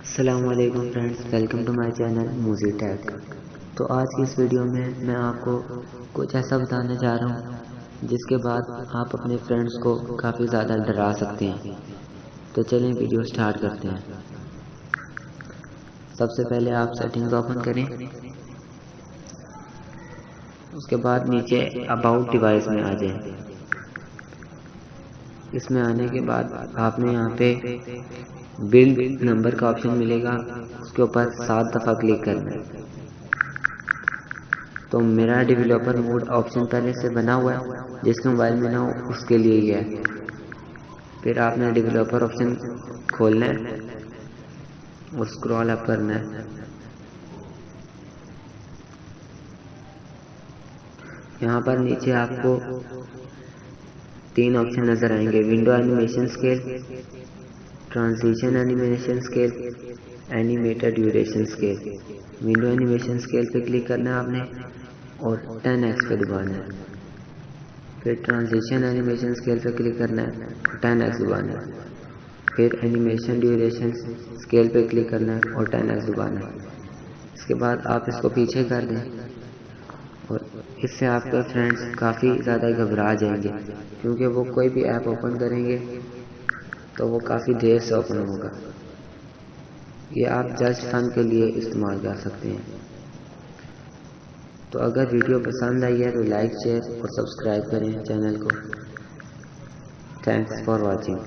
अस्सलामुअलैकुम friends, welcome to my channel मूजी टैग। तो आज की इस वीडियो में मैं आपको कुछ ऐसा बताने जा रहा हूँ जिसके बाद आप अपने फ्रेंड्स को काफ़ी ज़्यादा डरा सकते हैं। तो चलें वीडियो स्टार्ट करते हैं। सबसे पहले आप सेटिंग्स ओपन करें, उसके बाद नीचे अबाउट डिवाइस में आ जाएं। इसमें आने के बाद आपने यहाँ पे बिल्ड नंबर का ऑप्शन मिलेगा, उसके ऊपर 7 दफ़ा क्लिक करना है। तो मेरा डेवलपर मोड ऑप्शन पहले से बना हुआ है, जिसके मोबाइल में ना हो उसके लिए ही है। फिर आपने डेवलपर ऑप्शन खोलना है और स्क्रॉल अप करना है। यहाँ पर नीचे आपको 3 ऑप्शन नज़र आएंगे: window animation scale, transition animation scale, animated duration scale. Window animation scale पे क्लिक करना है आपने और 10x पे दबाना है। फिर ट्रांजिशन एनिमेशन स्केल पे क्लिक करना है और 10x दबाना है। फिर एनिमेशन ड्यूरेशन स्केल पे क्लिक करना है और 10x दबाना है। इसके बाद आप इसको पीछे कर दें और इससे आपके फ्रेंड्स काफ़ी ज़्यादा घबरा जाएंगे, क्योंकि वो कोई भी ऐप ओपन करेंगे तो वो काफ़ी देर से ओपन होगा। ये आप जस्ट फन के लिए इस्तेमाल कर सकते हैं। तो अगर वीडियो पसंद आई है तो लाइक, शेयर और सब्सक्राइब करें चैनल को। Thanks for watching.